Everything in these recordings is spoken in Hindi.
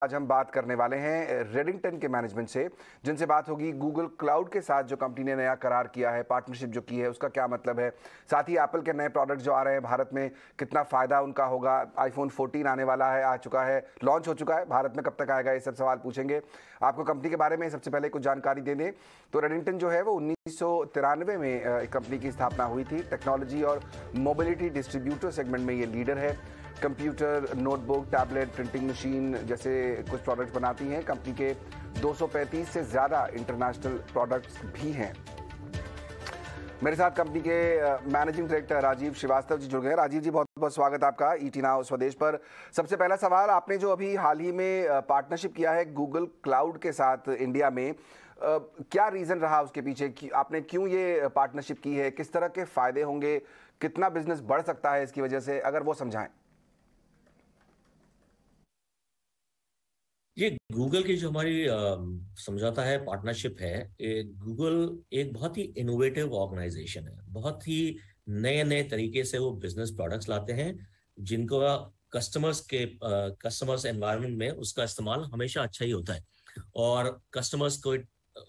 आज हम बात करने वाले हैं रेडिंगटन के मैनेजमेंट से, जिनसे बात होगी गूगल क्लाउड के साथ जो कंपनी ने नया करार किया है, पार्टनरशिप जो की है उसका क्या मतलब है, साथ ही एप्पल के नए प्रोडक्ट जो आ रहे हैं भारत में कितना फ़ायदा उनका होगा। आईफोन 14 आने वाला है, आ चुका है, लॉन्च हो चुका है, भारत में कब तक आएगा, ये सब सवाल पूछेंगे आपको कंपनी के बारे में। सबसे पहले कुछ जानकारी दे दें तो रेडिंगटन जो है वो 1993 में कंपनी की स्थापना हुई थी। टेक्नोलॉजी और मोबिलिटी डिस्ट्रीब्यूटर सेगमेंट में ये लीडर है। Computer, notebook, tablet, printing machine जैसे कुछ प्रोडक्ट्स बनाती हैं। कंपनी के 235 से ज़्यादा इंटरनेशनल प्रोडक्ट्स भी हैं। मेरे साथ कंपनी के मैनेजिंग डायरेक्टर राजीव श्रीवास्तव जी जुड़ गए। राजीव जी, बहुत बहुत स्वागत आपका ईटी नाउ स्वदेश पर। सबसे पहला सवाल, आपने जो अभी हाल ही में पार्टनरशिप किया है गूगल क्लाउड के साथ इंडिया में, क्या रीज़न रहा उसके पीछे कि आपने क्यों ये पार्टनरशिप की है, किस तरह के फ़ायदे होंगे, कितना बिजनेस बढ़ सकता है इसकी वजह से, अगर वो समझाएं। ये गूगल की जो हमारी समझौता है, पार्टनरशिप है, गूगल एक बहुत ही इनोवेटिव ऑर्गेनाइजेशन है। बहुत ही नए नए तरीके से वो बिजनेस प्रोडक्ट्स लाते हैं जिनको कस्टमर्स एनवायरनमेंट में उसका इस्तेमाल हमेशा अच्छा ही होता है और कस्टमर्स को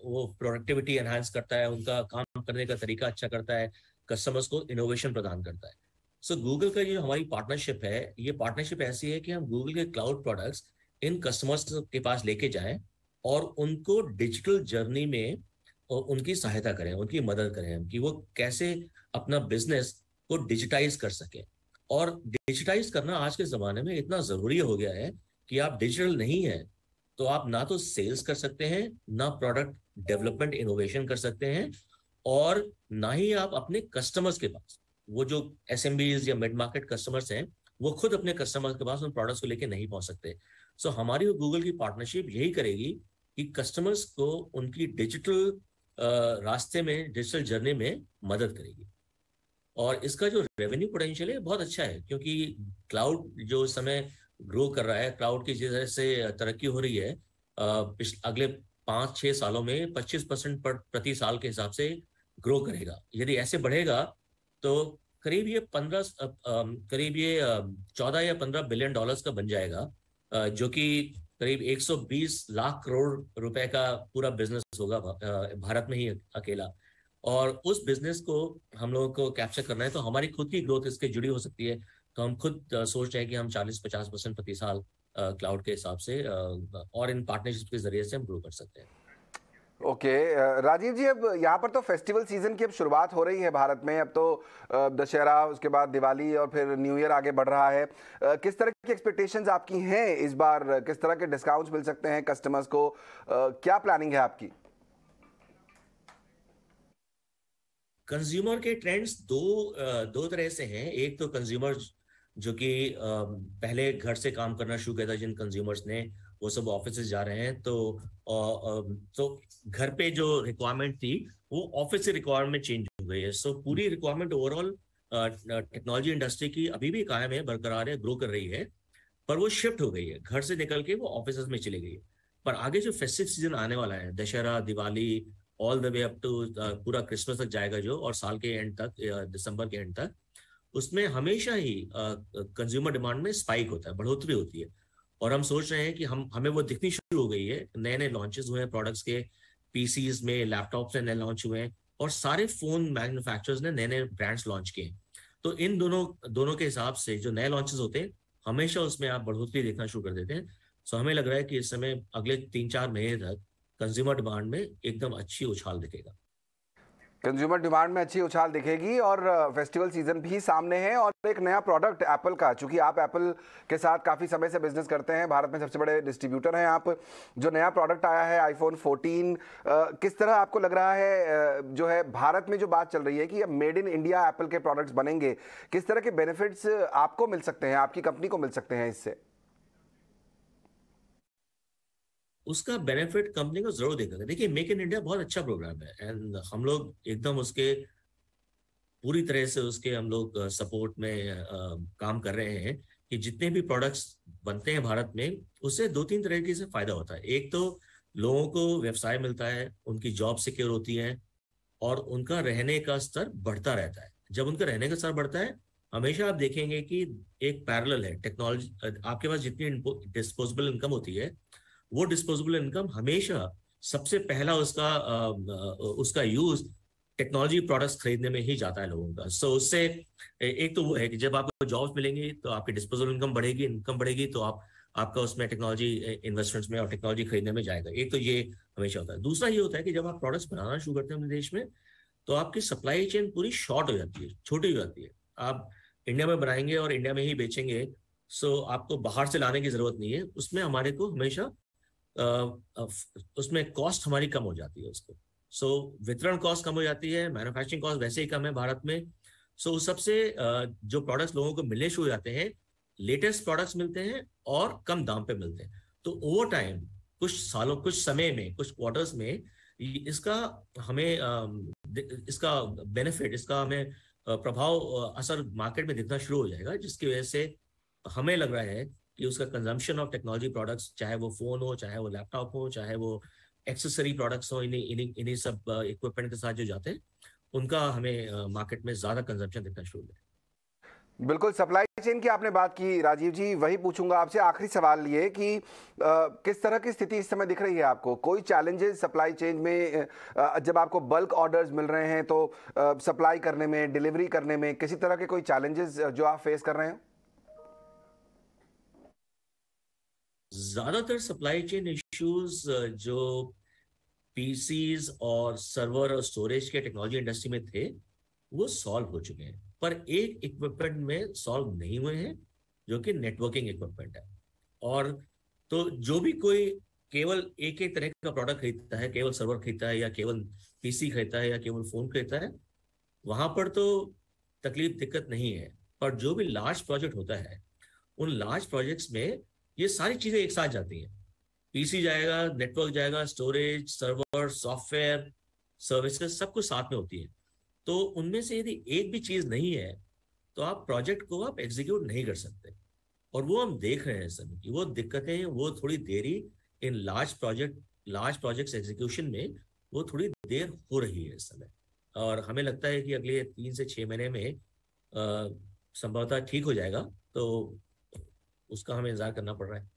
वो प्रोडक्टिविटी एनहांस करता है, उनका काम करने का तरीका अच्छा करता है, कस्टमर्स को इनोवेशन प्रदान करता है। सो गूगल का ये हमारी पार्टनरशिप है, ये पार्टनरशिप ऐसी है कि हम गूगल के क्लाउड प्रोडक्ट्स इन कस्टमर्स के पास लेके जाएं और उनको डिजिटल जर्नी में उनकी सहायता करें, उनकी मदद करें कि वो कैसे अपना बिजनेस को डिजिटाइज कर सके। और डिजिटाइज करना आज के ज़माने में इतना ज़रूरी हो गया है कि आप डिजिटल नहीं है तो आप ना तो सेल्स कर सकते हैं, ना प्रोडक्ट डेवलपमेंट इनोवेशन कर सकते हैं, और ना ही आप अपने कस्टमर्स के पास, वो जो एसएमबीज या मिड मार्केट कस्टमर्स हैं, वो खुद अपने कस्टमर्स के पास उन प्रोडक्ट्स को लेके नहीं पहुंच सकते। सो हमारी और गूगल की पार्टनरशिप यही करेगी कि कस्टमर्स को उनकी डिजिटल रास्ते में, डिजिटल जर्नी में मदद करेगी। और इसका जो रेवेन्यू पोटेंशियल है बहुत अच्छा है, क्योंकि क्लाउड जो इस समय ग्रो कर रहा है, क्लाउड की जिस तरह से तरक्की हो रही है, अगले 5-6 सालों में 25% प्रति साल के हिसाब से ग्रो करेगा। यदि ऐसे बढ़ेगा तो करीब ये 14 या 15 बिलियन डॉलर्स का बन जाएगा, जो कि करीब 120 लाख करोड़ रुपए का पूरा बिजनेस होगा भारत में ही अकेला। और उस बिजनेस को हम लोगों को कैप्चर करना है तो हमारी खुद की ग्रोथ इसके जुड़ी हो सकती है। तो हम खुद सोच रहे हैं कि हम 40-50% प्रति साल क्लाउड के हिसाब से और इन पार्टनरशिप के जरिए से हम ग्रो कर सकते हैं। ओके राजीव जी, अब यहाँ पर तो फेस्टिवल सीजन की अब शुरुआत हो रही है भारत में। अब तो दशहरा, उसके बाद दिवाली और फिर न्यू ईयर आगे बढ़ रहा है। किस तरह की एक्सपेक्टेशंस आपकी हैं इस बार? किस तरह के डिस्काउंट्स मिल सकते हैं कस्टमर्स को? क्या प्लानिंग है आपकी? कंज्यूमर के ट्रेंड्स दो तरह से हैं। एक तो कंज्यूमर जो कि पहले घर से काम करना शुरू किया था, जिन कंज्यूमर्स ने, वो सब ऑफिस जा रहे हैं, तो घर पे जो रिक्वायरमेंट थी वो ऑफिस से रिक्वायरमेंट चेंज हो गई है। सो पूरी रिक्वायरमेंट ओवरऑल टेक्नोलॉजी इंडस्ट्री की अभी भी कायम है, बरकरार है, ग्रो कर रही है, पर वो शिफ्ट हो गई है, घर से निकल के वो ऑफिस में चली गई है। पर आगे जो फेस्टिव सीजन आने वाला है, Dussehra, Diwali, all the way up to पूरा क्रिसमस तक जाएगा जो, और साल के एंड तक, दिसंबर के एंड तक, उसमें हमेशा ही कंज्यूमर डिमांड में स्पाइक होता है, बढ़ोतरी होती है। और हम सोच रहे हैं कि हमें वो दिखनी शुरू हो गई है। नए नए लॉन्चेस हुए हैं प्रोडक्ट्स के, पीसीज में, लैपटॉप से नए लॉन्च हुए हैं, और सारे फोन मैन्युफैक्चरर्स ने नए नए ब्रांड्स लॉन्च किए हैं। तो इन दोनों दोनों के हिसाब से जो नए लॉन्चेस होते हैं, हमेशा उसमें आप बढ़ोतरी देखना शुरू कर देते हैं। सो हमें लग रहा है कि इस समय अगले 3-4 महीने तक कंज्यूमर डिमांड में एकदम अच्छी उछाल दिखेगा। कंज्यूमर डिमांड में अच्छी उछाल दिखेगी और फेस्टिवल सीजन भी सामने है। और एक नया प्रोडक्ट एप्पल का, चूंकि आप एप्पल के साथ काफ़ी समय से बिजनेस करते हैं, भारत में सबसे बड़े डिस्ट्रीब्यूटर हैं आप, जो नया प्रोडक्ट आया है आईफोन 14, किस तरह आपको लग रहा है, जो है भारत में जो बात चल रही है कि अब मेड इन इंडिया एप्पल के प्रोडक्ट्स बनेंगे, किस तरह के बेनिफिट्स आपको मिल सकते हैं, आपकी कंपनी को मिल सकते हैं इससे? उसका बेनिफिट कंपनी को जरूर देगा। देखिए, मेक इन इंडिया बहुत अच्छा प्रोग्राम है, एंड हम लोग एकदम उसके पूरी तरह से उसके हम लोग सपोर्ट में काम कर रहे हैं कि जितने भी प्रोडक्ट्स बनते हैं भारत में, उससे 2-3 तरीके से फायदा होता है। एक तो लोगों को व्यवसाय मिलता है, उनकी जॉब सिक्योर होती है, और उनका रहने का स्तर बढ़ता रहता है। जब उनका रहने का स्तर बढ़ता है हमेशा आप देखेंगे कि एक पैरेलल है टेक्नोलॉजी। आपके पास जितनी डिस्पोजेबल इनकम होती है, वो डिस्पोजेबल इनकम हमेशा सबसे पहला उसका यूज टेक्नोलॉजी प्रोडक्ट्स खरीदने में ही जाता है लोगों का। सो उससे एक तो वो है कि जब आपको जॉब्स मिलेंगी तो आपकी डिस्पोजेबल इनकम बढ़ेगी, तो आपका उसमें टेक्नोलॉजी इन्वेस्टमेंट्स में और टेक्नोलॉजी खरीदने में जाएगा। एक तो ये हमेशा होता है। दूसरा ये होता है कि जब आप प्रोडक्ट्स बनाना शुरू करते हैं अपने देश में, तो आपकी सप्लाई चेन पूरी शॉर्ट हो जाती है, छोटी हो जाती है। आप इंडिया में बनाएंगे और इंडिया में ही बेचेंगे, सो आपको बाहर से लाने की जरूरत नहीं है। उसमें हमारे को हमेशा उसमें कॉस्ट हमारी कम हो जाती है उसको। सो वितरण कॉस्ट कम हो जाती है, मैन्युफैक्चरिंग कॉस्ट वैसे ही कम है भारत में। सो उस सबसे जो प्रोडक्ट्स लोगों को मिलने शुरू हो जाते हैं, लेटेस्ट प्रोडक्ट्स मिलते हैं और कम दाम पे मिलते हैं। तो ओवर टाइम, कुछ समय में, कुछ क्वार्टर्स में इसका हमें इसका बेनिफिट, इसका हमें प्रभाव, असर मार्केट में दिखना शुरू हो जाएगा, जिसकी वजह से हमें लग रहा है कि उसका कंजम्पशन ऑफ टेक्नोलॉजी प्रोडक्ट्स, चाहे वो फोन हो, चाहे वो लैपटॉप हो, चाहे वो एक्सेसरी प्रोडक्ट्स हो, इन्हीं सब इक्विपमेंट के साथ जो जाते हैं, उनका हमें मार्केट में ज्यादा कंजम्पशन दिखना शुरू हो। बिल्कुल, सप्लाई चेन की आपने बात की राजीव जी, वही पूछूंगा आपसे। आखिरी सवाल ये कि किस तरह की स्थिति इस समय दिख रही है आपको? कोई चैलेंजेस सप्लाई चेन में, जब आपको बल्क ऑर्डर्स मिल रहे हैं तो सप्लाई करने में, डिलीवरी करने में किसी तरह के कोई चैलेंजेस जो आप फेस कर रहे हैं? ज्यादातर सप्लाई चेन इश्यूज जो पीसीज और सर्वर और स्टोरेज के टेक्नोलॉजी इंडस्ट्री में थे, वो सॉल्व हो चुके हैं। पर एक इक्विपमेंट में सॉल्व नहीं हुए हैं, जो कि नेटवर्किंग इक्विपमेंट है। और तो जो भी कोई केवल एक एक तरह का प्रोडक्ट खरीदता है, केवल सर्वर खरीदता है या केवल पीसी खरीदता है या केवल फोन खरीदता है, वहां पर तो दिक्कत नहीं है। पर जो भी लार्ज प्रोजेक्ट होता है, उन लार्ज प्रोजेक्ट्स में ये सारी चीजें एक साथ जाती हैं। पीसी जाएगा, नेटवर्क जाएगा, स्टोरेज, सर्वर, सॉफ्टवेयर, सर्विसेज, सब कुछ साथ में होती है। तो उनमें से यदि एक भी चीज नहीं है, तो आप प्रोजेक्ट को आप एग्जीक्यूट नहीं कर सकते। और वो हम देख रहे हैं सर कि वो दिक्कतें, वो थोड़ी देरी इन लार्ज प्रोजेक्ट्स एग्जीक्यूशन में वो थोड़ी देर हो रही है इस समय। और हमें लगता है कि अगले 3 से 6 महीने में संभवतः ठीक हो जाएगा। तो उसका हमें इंतजार करना पड़ रहा है।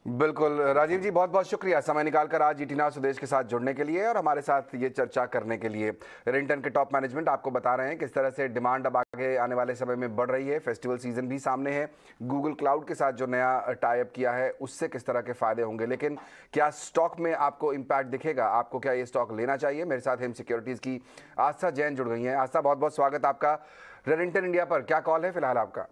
बिल्कुल राजीव जी, बहुत बहुत शुक्रिया समय निकालकर आज ईटी नाउ स्वदेश के साथ जुड़ने के लिए और हमारे साथ ये चर्चा करने के लिए। रेडिंगटन के टॉप मैनेजमेंट आपको बता रहे हैं किस तरह से डिमांड अब आगे आने वाले समय में बढ़ रही है। फेस्टिवल सीजन भी सामने है। गूगल क्लाउड के साथ जो नया टाई अप किया है उससे किस तरह के फायदे होंगे, लेकिन क्या स्टॉक में आपको इम्पैक्ट दिखेगा? आपको क्या ये स्टॉक लेना चाहिए? मेरे साथ हेम सिक्योरिटीज की आस्था जैन जुड़ गई हैं। आस्था, बहुत बहुत स्वागत आपका रेडिंगटन इंडिया पर। क्या कॉल है फिलहाल आपका?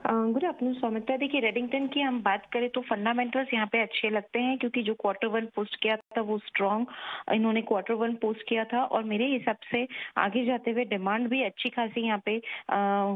Good afternoon Soumitra. देखिए, रेडिंगटन की हम बात करें तो फंडामेंटल्स यहाँ पे अच्छे लगते हैं, क्योंकि जो Q1 पोस्ट किया था वो स्ट्रॉन्ग इन्होंने Q1 पोस्ट किया था। और मेरे हिसाब से आगे जाते हुए डिमांड भी अच्छी खासी यहाँ पे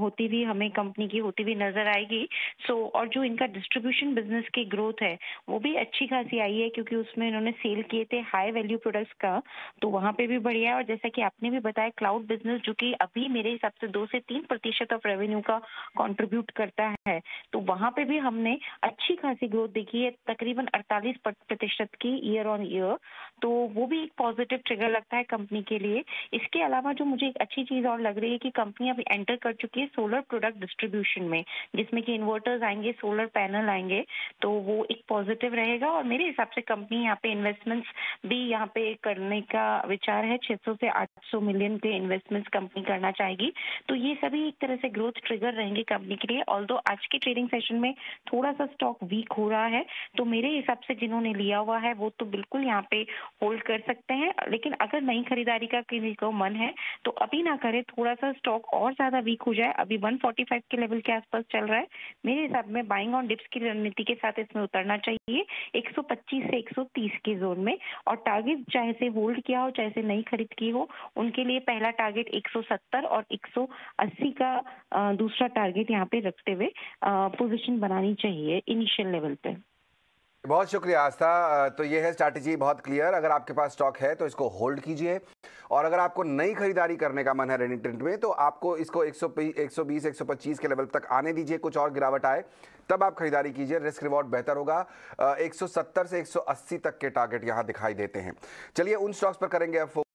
होती हुई हमें कंपनी की होती हुई नजर आएगी। और जो इनका डिस्ट्रीब्यूशन बिजनेस की ग्रोथ है वो भी अच्छी खासी आई है, क्योंकि उसमें इन्होंने सेल किए थे हाई वैल्यू प्रोडक्ट्स का, तो वहाँ पे भी बढ़िया है। और जैसा कि आपने भी बताया, क्लाउड बिजनेस जो कि अभी मेरे हिसाब से 2 से 3% ऑफ रेवेन्यू का कॉन्ट्रीब्यूट करता है, तो वहां पे भी हमने अच्छी खासी ग्रोथ देखी है, तकरीबन 48% की ईयर ऑन ईयर। तो वो भी एक पॉजिटिव ट्रिगर लगता है कंपनी के लिए। इसके अलावा जो मुझे एक अच्छी चीज और लग रही है कि कंपनी अभी एंटर कर चुकी है सोलर प्रोडक्ट डिस्ट्रीब्यूशन में, जिसमें कि इन्वर्टर्स आएंगे, सोलर पैनल आएंगे, तो वो एक पॉजिटिव रहेगा। और मेरे हिसाब से कंपनी यहाँ पे इन्वेस्टमेंट्स भी यहाँ पे करने का विचार है। 600 से 800 मिलियन के इन्वेस्टमेंट्स कंपनी करना चाहेगी। तो ये सभी एक तरह से ग्रोथ ट्रिगर रहेंगे कंपनी के लिए। ऑल्दो आज के ट्रेडिंग सेशन में थोड़ा सा स्टॉक वीक हो रहा है, तो मेरे हिसाब से जिन्होंने लिया हुआ है वो तो बिल्कुल यहाँ पे होल्ड कर सकते हैं। लेकिन अगर नई खरीदारी का किसी को मन है तो अभी ना करे, थोड़ा सा स्टॉक और ज्यादा वीक हो जाए। अभी 145 के लेवल के आसपास चल रहा है। मेरे हिसाब में बाइंग ऑन डिप्स की रणनीति के साथ इसमें उतरना चाहिए 125 से 130 के जोन में। और टारगेट चाहे से होल्ड किया हो चाहे से नई खरीद की हो, उनके लिए पहला टारगेट 170 और 180 का दूसरा टारगेट यहाँ पे रखते हुए पोजीशन बनानी चाहिए इनिशियल लेवल पे। बहुत शुक्रिया आस्था। तो ये है स्ट्रैटेजी, बहुत क्लियर। अगर आपके पास स्टॉक है तो इसको होल्ड कीजिए, और अगर आपको नई खरीदारी करने का मन है रेडिंगटन में तो आपको इसको 120 125 के लेवल तक आने दीजिए, कुछ और गिरावट आए तब आप खरीदारी कीजिए, रिस्क रिवॉर्ड बेहतर होगा। 170 से 180 तक के टारगेट यहाँ दिखाई देते हैं। चलिए उन स्टॉक्स पर करेंगे अब